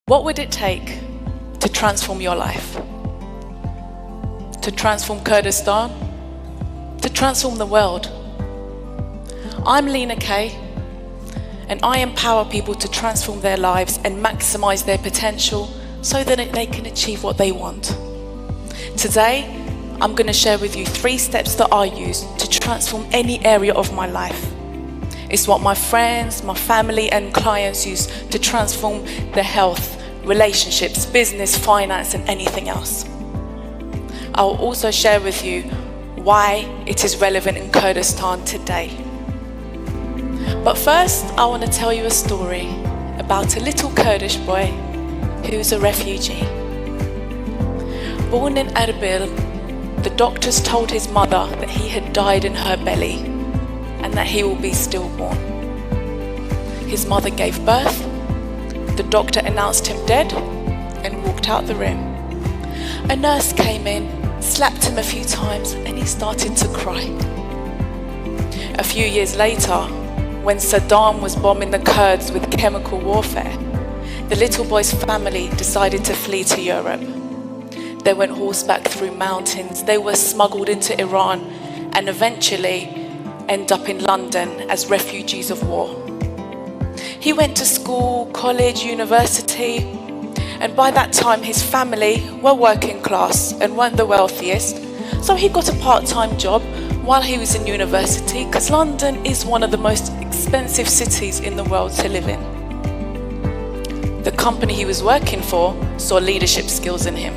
What would it take to transform your life? To transform Kurdistan? To transform the world? I'm Lena Kay, and I empower people to transform their lives and maximize their potential so that they can achieve what they want. Today, I'm going to share with you 3 steps that I use to transform any area of my life. It's what my friends, my family and clients use to transform their health, relationships, business, finance and anything else. I will also share with you why it is relevant in Kurdistan today. But first, I want to tell you a story about a little Kurdish boy who's a refugee. Born in Erbil, the doctors told his mother that he had died in her belly and that he will be stillborn. His mother gave birth, the doctor announced him dead and walked out the room. A nurse came in, slapped him a few times and he started to cry. A few years later, when Saddam was bombing the Kurds with chemical warfare, the little boy's family decided to flee to Europe. They went horseback through mountains, they were smuggled into Iran and eventually end up in London as refugees of war. He went to school, college, university, and by that time his family were working class and weren't the wealthiest, so he got a part-time job while he was in university because London is one of the most expensive cities in the world to live in. The company he was working for saw leadership skills in him.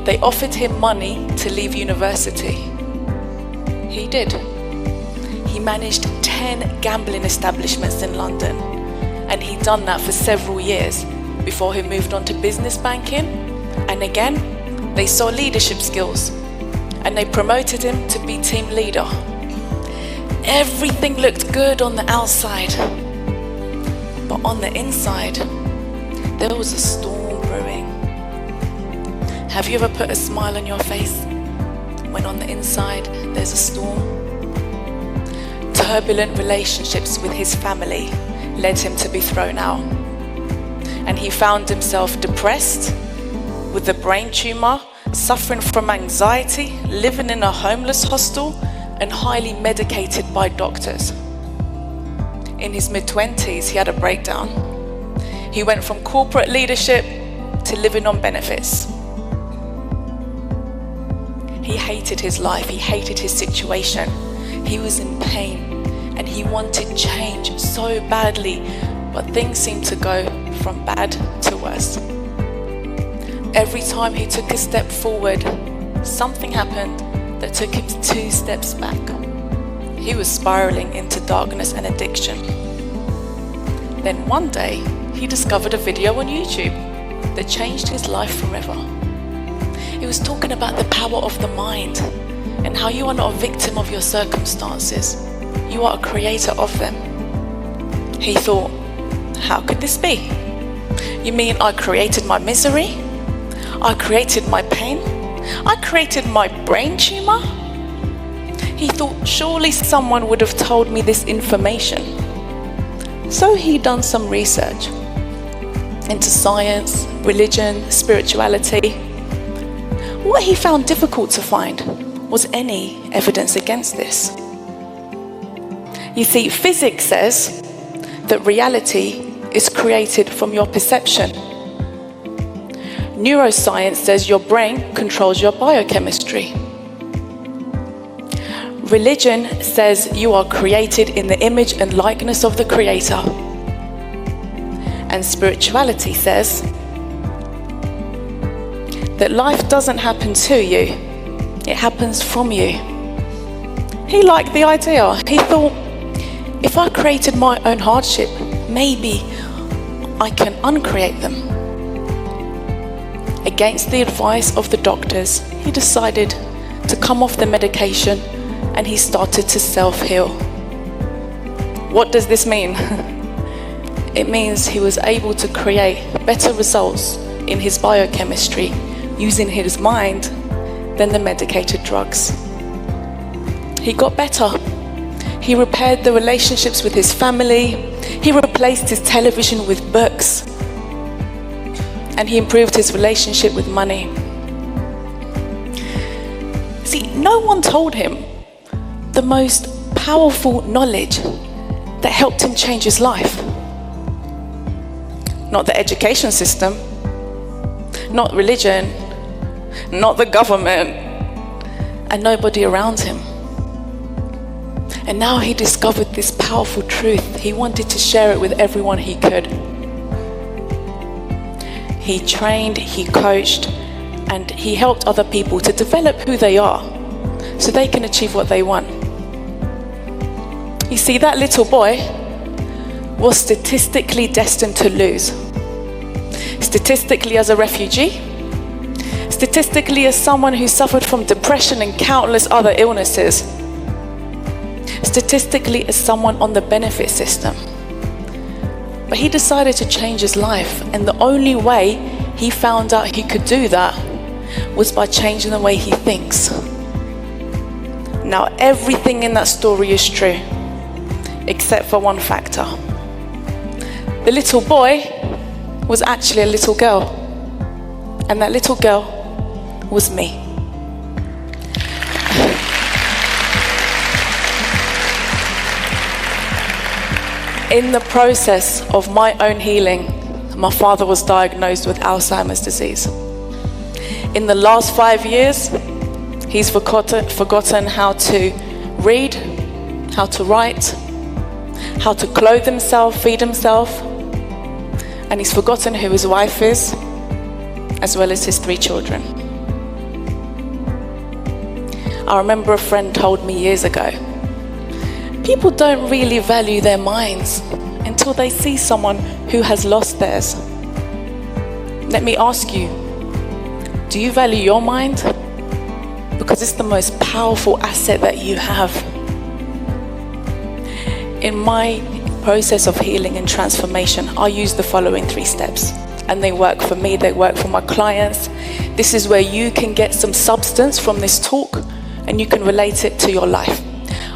They offered him money to leave university. He did. He managed 10 gambling establishments in London, and he'd done that for several years before he moved on to business banking. And again, they saw leadership skills and they promoted him to be team leader. Everything looked good on the outside, but on the inside, there was a storm brewing. Have you ever put a smile on your face when on the inside there's a storm? Turbulent relationships with his family led him to be thrown out. And he found himself depressed, with a brain tumor, suffering from anxiety, living in a homeless hostel, and highly medicated by doctors. In his mid-20s, he had a breakdown. He went from corporate leadership to living on benefits. He hated his life, he hated his situation. He was in pain and he wanted change so badly, but things seemed to go from bad to worse. Every time he took a step forward, something happened that took him 2 steps back. He was spiraling into darkness and addiction. Then one day, he discovered a video on YouTube that changed his life forever. It was talking about the power of the mind and how you are not a victim of your circumstances. You are a creator of them. He thought, how could this be? You mean I created my misery? I created my pain? I created my brain tumor? He thought surely someone would have told me this information. So he done some research into science, religion, spirituality. What he found difficult to find was any evidence against this. You see, physics says that reality is created from your perception. Neuroscience says your brain controls your biochemistry. Religion says you are created in the image and likeness of the Creator. And spirituality says that life doesn't happen to you, it happens from you. He liked the idea. He thought, if I created my own hardship, maybe I can uncreate them. Against the advice of the doctors, he decided to come off the medication and he started to self-heal. What does this mean? It means he was able to create better results in his biochemistry using his mind than the medicated drugs. He got better. He repaired the relationships with his family. He replaced his television with books. and he improved his relationship with money. See, no one told him the most powerful knowledge that helped him change his life. Not the education system, not religion, not the government, and nobody around him. And now he discovered this powerful truth. He wanted to share it with everyone he could. He trained, he coached, and he helped other people to develop who they are so they can achieve what they want. You see, that little boy was statistically destined to lose. Statistically as a refugee, statistically as someone who suffered from depression and countless other illnesses, statistically as someone on the benefit system. But he decided to change his life, and the only way he found out he could do that was by changing the way he thinks. Now, everything in that story is true, except for one factor. The little boy was actually a little girl, and that little girl was me. In the process of my own healing, my father was diagnosed with Alzheimer's disease. In the last 5 years, he's forgotten how to read, how to write, how to clothe himself, feed himself, and he's forgotten who his wife is, as well as his 3 children. I remember a friend told me years ago, people don't really value their minds until they see someone who has lost theirs. Let me ask you, do you value your mind? Because it's the most powerful asset that you have. In my process of healing and transformation, I use the following 3 steps, and they work for me, they work for my clients. This is where you can get some substance from this talk and you can relate it to your life.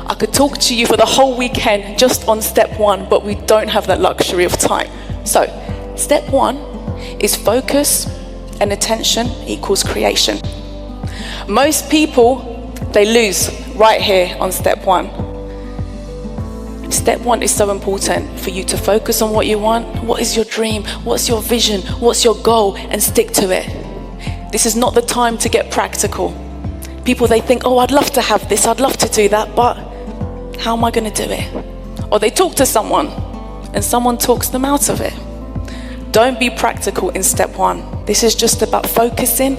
I could talk to you for the whole weekend just on step 1, but we don't have that luxury of time. So, step 1 is focus and attention equals creation. Most people, they lose right here on step 1. Step 1 is so important for you to focus on what you want. What is your dream? What's your vision? What's your goal? And stick to it. This is not the time to get practical. People, they think, oh, I'd love to have this, I'd love to do that, but how am I going to do it? Or they talk to someone and someone talks them out of it. Don't be practical in step 1. This is just about focusing,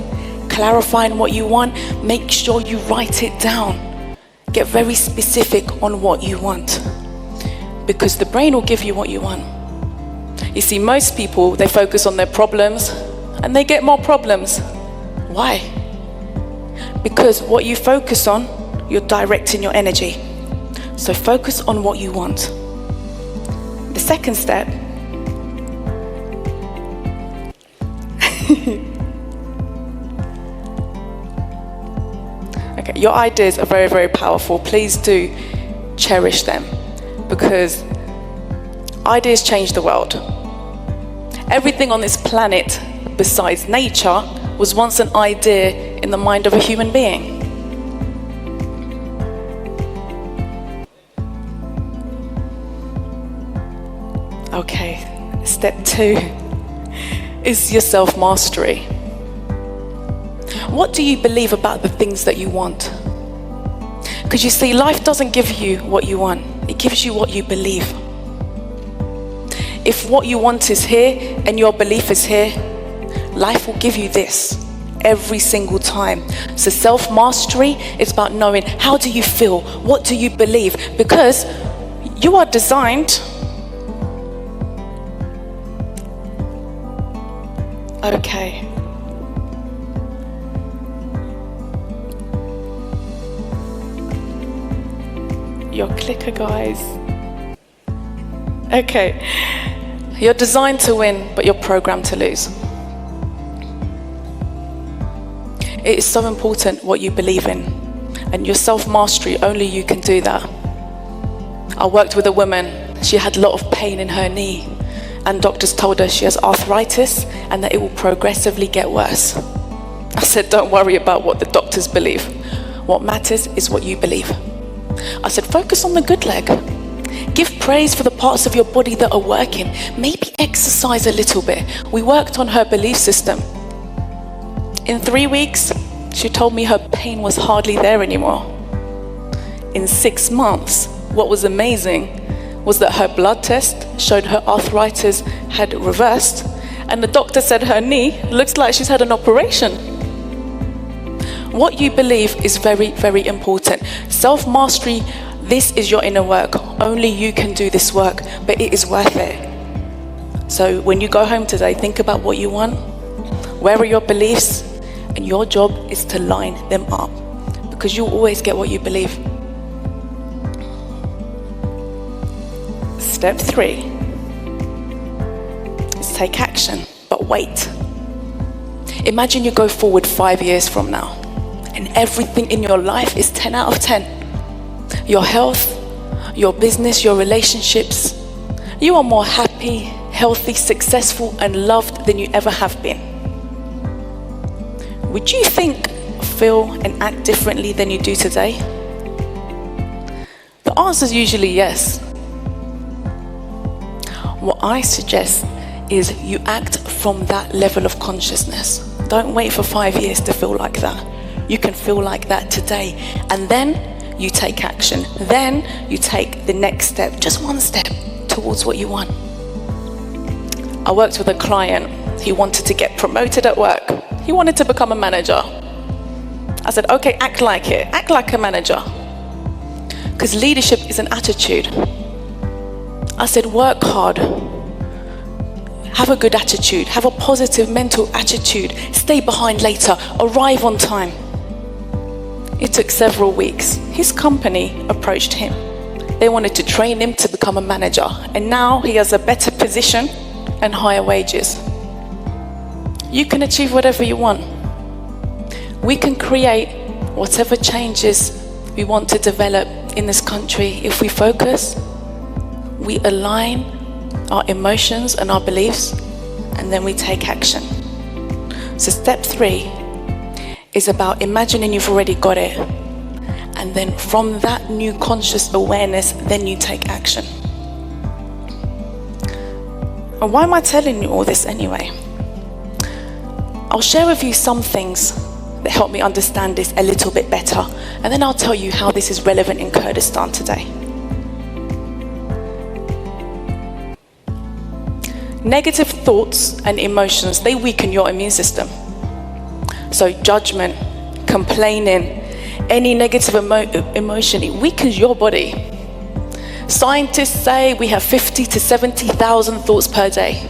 clarifying what you want. Make sure you write it down. Get very specific on what you want, because the brain will give you what you want. You see, most people, they focus on their problems and they get more problems. Why? Because what you focus on, you're directing your energy. So focus on what you want. The second step okay, your ideas are very, very powerful. Please do cherish them, because ideas change the world. Everything on this planet besides nature was once an idea in the mind of a human being. Okay, step 2 is your self-mastery. What do you believe about the things that you want? Because you see, life doesn't give you what you want, it gives you what you believe. If what you want is here and your belief is here, life will give you this every single time. So self-mastery is about knowing, how do you feel? What do you believe? Because you are designed. Okay. Your clicker, guys. Okay. You're designed to win, but you're programmed to lose. It is so important what you believe in, and your self-mastery, only you can do that. I worked with a woman. She had a lot of pain in her knee, and doctors told her she has arthritis and that it will progressively get worse. I said, don't worry about what the doctors believe. What matters is what you believe. I said, focus on the good leg. Give praise for the parts of your body that are working. Maybe exercise a little bit. We worked on her belief system. In 3 weeks, she told me her pain was hardly there anymore. In 6 months, what was amazing was that her blood test showed her arthritis had reversed, and the doctor said her knee looks like she's had an operation. What you believe is very, very important. Self-mastery, this is your inner work. Only you can do this work, but it is worth it. So when you go home today, think about what you want. Where are your beliefs? And your job is to line them up, because you'll always get what you believe. Step 3 is take action, but wait. Imagine you go forward 5 years from now, and everything in your life is 10 out of 10. Your health, your business, your relationships. You are more happy, healthy, successful, and loved than you ever have been. Would you think, feel, and act differently than you do today? The answer is usually yes. What I suggest is you act from that level of consciousness. Don't wait for 5 years to feel like that. You can feel like that today. And then you take action. Then you take the next step, just one step towards what you want. I worked with a client. He wanted to get promoted at work. He wanted to become a manager. I said, okay, act like it. Act like a manager. Because leadership is an attitude. I said, work hard. Have a good attitude. Have a positive mental attitude. Stay behind later. Arrive on time. It took several weeks. His company approached him. They wanted to train him to become a manager. And now he has a better position and higher wages. You can achieve whatever you want. We can create whatever changes we want to develop in this country if we focus, we align our emotions and our beliefs, and then we take action. So step 3 is about imagining you've already got it. And then from that new conscious awareness, then you take action. And why am I telling you all this anyway? I'll share with you some things that help me understand this a little bit better, and then I'll tell you how this is relevant in Kurdistan today. Negative thoughts and emotions, they weaken your immune system. So judgment, complaining, any negative emotion, it weakens your body. Scientists say we have 50 to 70,000 thoughts per day.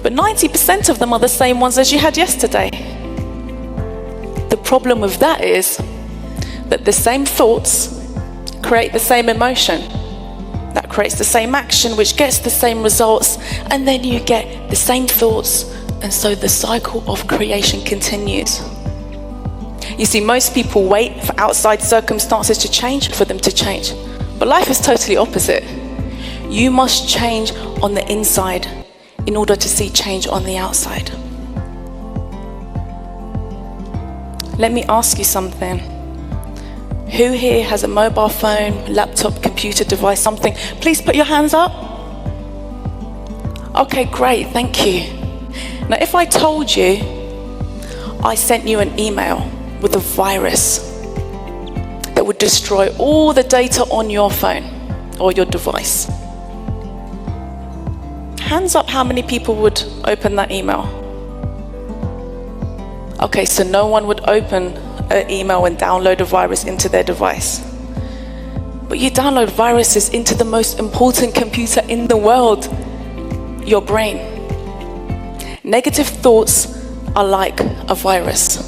But 90% of them are the same ones as you had yesterday. The problem with that is that the same thoughts create the same emotion. That creates the same action, which gets the same results, and then you get the same thoughts, and so the cycle of creation continues. You see, most people wait for outside circumstances to change for them to change. But life is totally opposite. You must change on the inside in order to see change on the outside. Let me ask you something. Who here has a mobile phone, laptop, computer device, something? Please put your hands up. Okay, great, thank you. Now, if I told you I sent you an email with a virus that would destroy all the data on your phone or your device, hands up how many people would open that email? Okay, so no one would open an email and download a virus into their device. But you download viruses into the most important computer in the world, your brain. Negative thoughts are like a virus.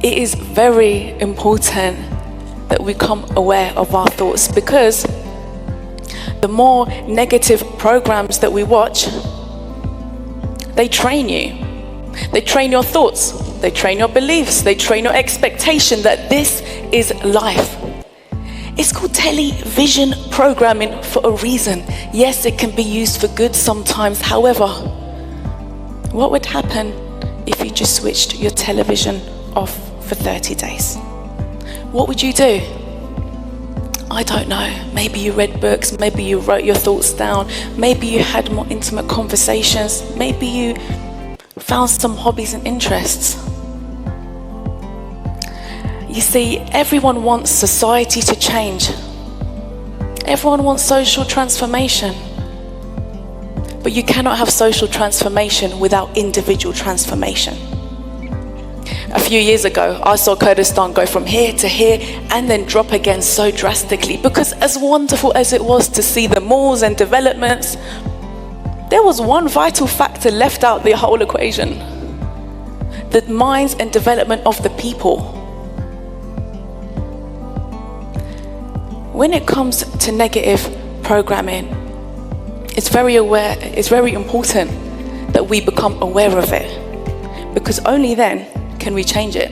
It is very important that we become aware of our thoughts, because the more negative programs that we watch, they train you. They train your thoughts, they train your beliefs, they train your expectation that this is life. It's called television programming for a reason. Yes, it can be used for good sometimes. However, what would happen if you just switched your television off for 30 days? What would you do? I don't know. Maybe you read books, maybe you wrote your thoughts down, maybe you had more intimate conversations, maybe you found some hobbies and interests. You see, everyone wants society to change. Everyone wants social transformation. But you cannot have social transformation without individual transformation. A few years ago, I saw Kurdistan go from here to here and then drop again so drastically, because as wonderful as it was to see the malls and developments, there was one vital factor left out the whole equation: the minds and development of the people. When it comes to negative programming, it's very important that we become aware of it, because only then can we change it.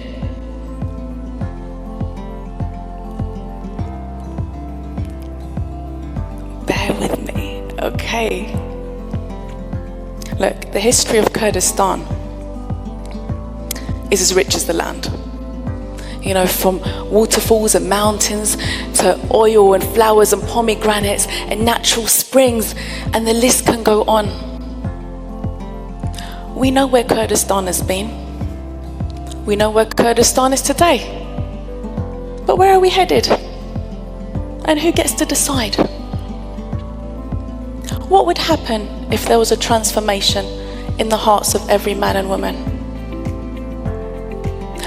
Bear with me, okay? Look, the history of Kurdistan is as rich as the land. You know, from waterfalls and mountains to oil and flowers and pomegranates and natural springs, and the list can go on. We know where Kurdistan has been. We know where Kurdistan is today. But where are we headed? And who gets to decide? What would happen if there was a transformation in the hearts of every man and woman?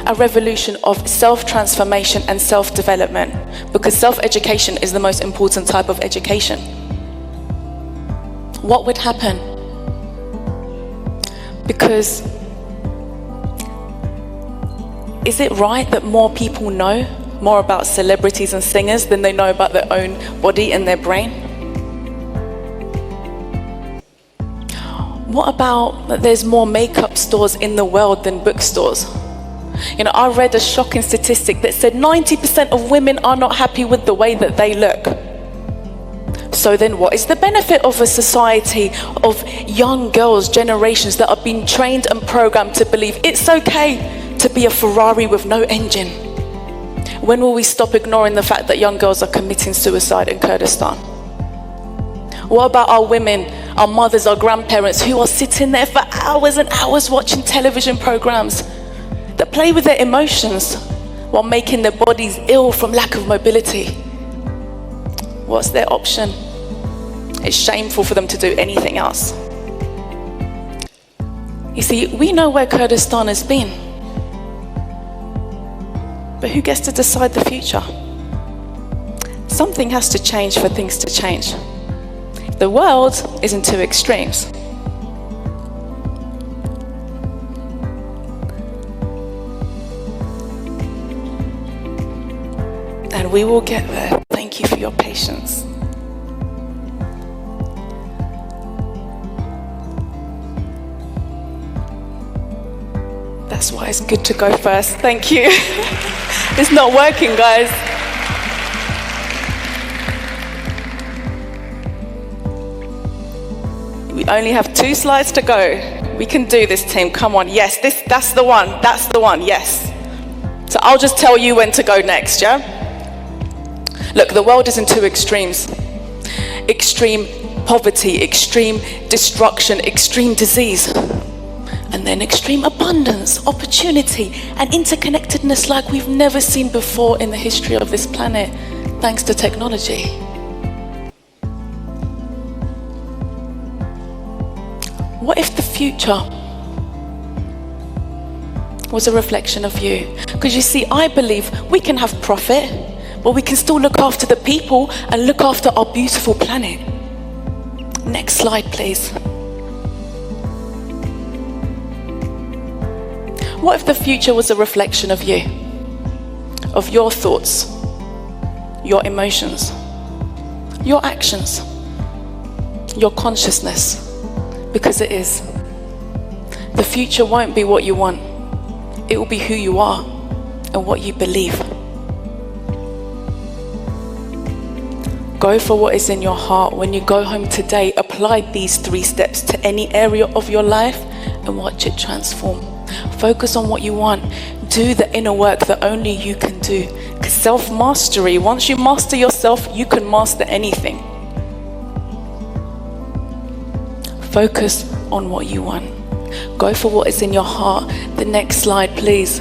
A revolution of self-transformation and self-development, because self-education is the most important type of education. What would happen? Because is it right that more people know more about celebrities and singers than they know about their own body and their brain? What about that there's more makeup stores in the world than bookstores? You know, I read a shocking statistic that said 90% of women are not happy with the way that they look. So then what is the benefit of a society of young girls, generations that are being trained and programmed to believe it's okay to be a Ferrari with no engine? When will we stop ignoring the fact that young girls are committing suicide in Kurdistan? What about our women, our mothers, our grandparents who are sitting there for hours and hours watching television programs that play with their emotions while making their bodies ill from lack of mobility? What's their option? It's shameful for them to do anything else. You see, we know where Kurdistan has been, but who gets to decide the future? Something has to change for things to change. The world is in two extremes. And we will get there. Thank you for your patience. That's why it's good to go first. Thank you. It's not working, guys. We only have 2 slides to go. We can do this, team. Come on. Yes, that's the one. That's the one. Yes. So I'll just tell you when to go next, yeah? Look, the world is in 2 extremes. Extreme poverty, extreme destruction, extreme disease. And then extreme abundance, opportunity, and interconnectedness like we've never seen before in the history of this planet, thanks to technology. What if the future was a reflection of you? Because you see, I believe we can have profit, but we can still look after the people and look after our beautiful planet. Next slide, please. What if the future was a reflection of you? Of your thoughts, your emotions, your actions, your consciousness? Because it is. The future won't be what you want. It will be who you are and what you believe. Go for what is in your heart. When you go home today, apply these 3 steps to any area of your life and watch it transform. Focus on what you want. Do the inner work that only you can do. Because self-mastery, once you master yourself, you can master anything. Focus on what you want. Go for what is in your heart. The next slide, please.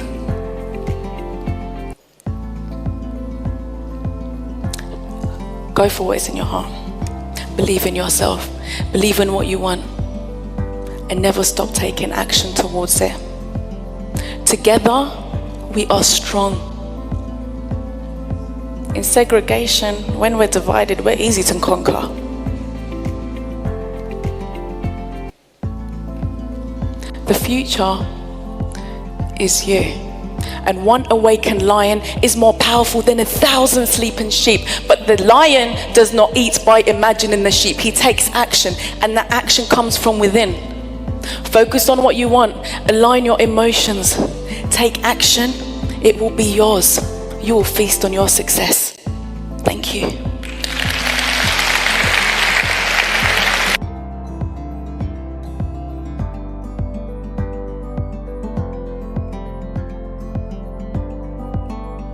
Go for what is in your heart. Believe in yourself. Believe in what you want. And never stop taking action towards it. Together, we are strong. In segregation, when we're divided, we're easy to conquer. The future is you. And one awakened lion is more powerful than 1,000 sleeping sheep. But the lion does not eat by imagining the sheep. He takes action, and that action comes from within. Focus on what you want. Align your emotions. Take action. It will be yours. You will feast on your success. Thank you.